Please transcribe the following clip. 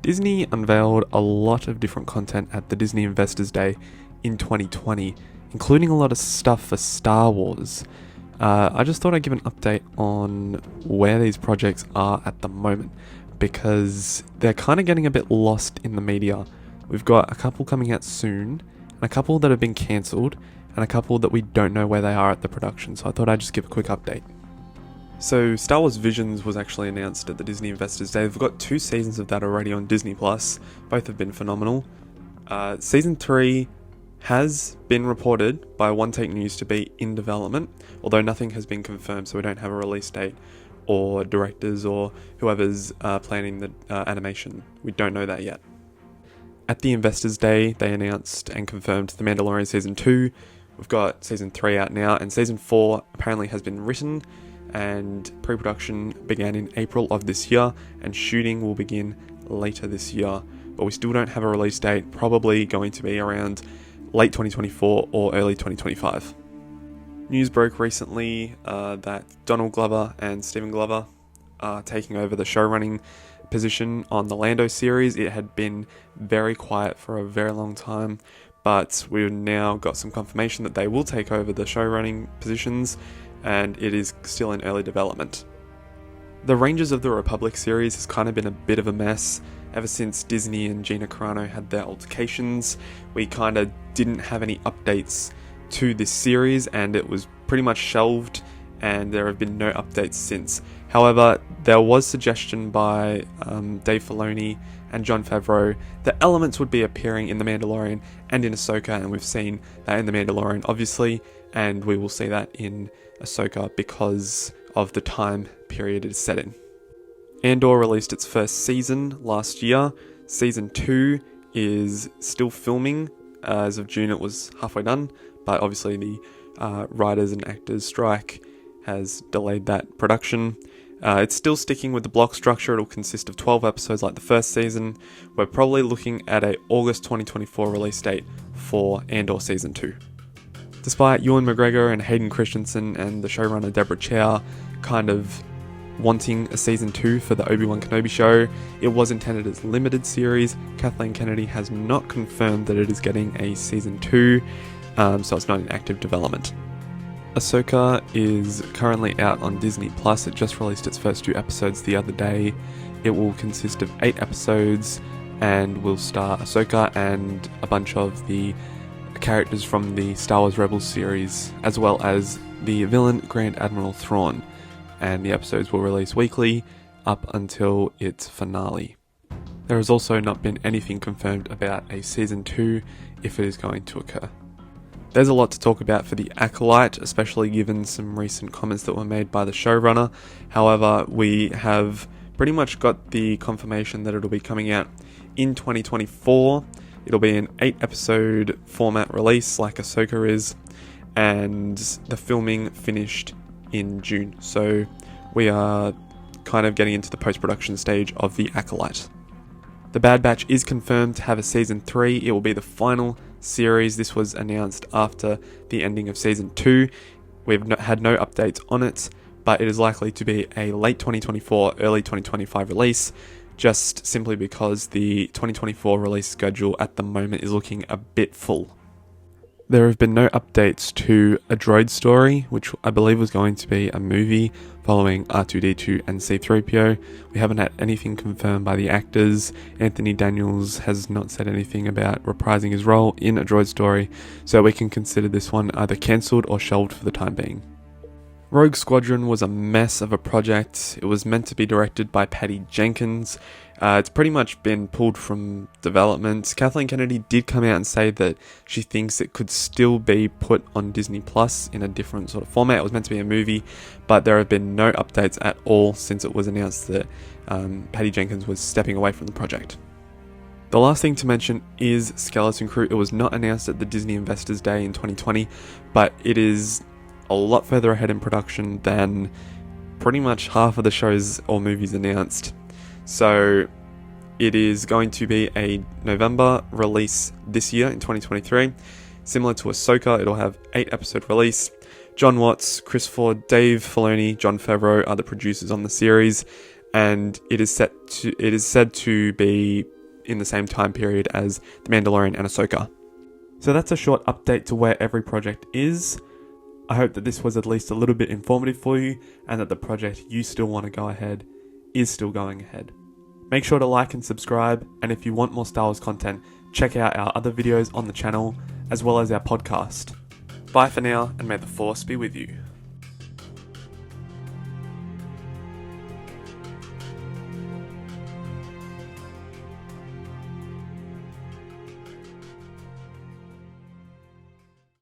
Disney unveiled a lot of different content at the Disney Investors Day in 2020, including a lot of stuff for Star Wars. I just thought I'd give an update on where these projects are at the moment, because they're kind of getting a bit lost in the media. We've got a couple coming out soon, and a couple that have been cancelled, and a couple that we don't know where they are at the production, so I thought I'd just give a quick update. So Star Wars Visions was actually announced at the Disney Investors Day. We've got 2 seasons of that already on disneyplus. Both have been phenomenal. Season 3 has been reported by One Take News to be in development, although nothing has been confirmed, so we don't have a release date or directors or whoever's planning the animation. We don't know that yet. At the Investors Day, they announced and confirmed The Mandalorian Season 2. We've got Season 3 out now, and Season 4 apparently has been written, and pre-production began in April of this year, and shooting will begin later this year. But we still don't have a release date, probably going to be around late 2024 or early 2025. News broke recently that Donald Glover and Stephen Glover are taking over the showrunning position on the Lando series. It had been very quiet for a very long time, but we've now got some confirmation that they will take over the showrunning positions, and it is still in early development. The Rangers of the Republic series has kind of been a bit of a mess. Ever since Disney and Gina Carano had their altercations, we kind of didn't have any updates to this series, and it was pretty much shelved, and there have been no updates since. However, there was suggestion by Dave Filoni and Jon Favreau that elements would be appearing in The Mandalorian and in Ahsoka, and we've seen that in The Mandalorian, obviously, and we will see that in Ahsoka because of the time period it is set in. Andor released its first season last year. Season 2 is still filming. As of June, it was halfway done, but obviously the writers and actors strike has delayed that production. It's still sticking with the block structure. It'll consist of 12 episodes like the first season. We're probably looking at a August 2024 release date for Andor Season 2. Despite Ewan McGregor and Hayden Christensen and the showrunner Deborah Chow kind of wanting a Season 2 for the Obi-Wan Kenobi show, it was intended as a limited series. Kathleen Kennedy has not confirmed that it is getting a Season 2, so it's not in active development. Ahsoka is currently out on disneyplus. It just released its first 2 episodes the other day. It will consist of 8 episodes and will star Ahsoka and a bunch of the characters from the Star Wars Rebels series, as well as the villain Grand Admiral Thrawn, and the episodes will release weekly up until its finale. There has also not been anything confirmed about a Season 2 if it is going to occur. There's a lot to talk about for the Acolyte, especially given some recent comments that were made by the showrunner. However, we have pretty much got the confirmation that it'll be coming out in 2024. It'll be an 8-episode format release like Ahsoka is, and the filming finished in June. So we are kind of getting into the post-production stage of the Acolyte. The Bad Batch is confirmed to have a Season 3. It will be the final series. This was announced after the ending of Season 2. We've had no updates on it, but it is likely to be a late 2024, early 2025 release, just simply because the 2024 release schedule at the moment is looking a bit full. There have been no updates to A Droid Story, which I believe was going to be a movie following R2-D2 and C-3PO. We haven't had anything confirmed by the actors. Anthony Daniels has not said anything about reprising his role in A Droid Story, so we can consider this one either cancelled or shelved for the time being. Rogue Squadron was a mess of a project. It was meant to be directed by Patty Jenkins. It's pretty much been pulled from development. Kathleen Kennedy did come out and say that she thinks it could still be put on Disney Plus in a different sort of format. It was meant to be a movie, but there have been no updates at all since it was announced that Patty Jenkins was stepping away from the project. The last thing to mention is Skeleton Crew. It was not announced at the Disney Investors Day in 2020, but it is a lot further ahead in production than pretty much half of the shows or movies announced. So it is going to be a November release this year in 2023. Similar to Ahsoka, it'll have 8-episode release. John Watts, Chris Ford, Dave Filoni, Jon Favreau are the producers on the series, and it is said to be in the same time period as The Mandalorian and Ahsoka. So that's a short update to where every project is. I hope that this was at least a little bit informative for you, and that the project you still want to go ahead is still going ahead. Make sure to like and subscribe, and if you want more Star Wars content, check out our other videos on the channel, as well as our podcast. Bye for now, and may the Force be with you.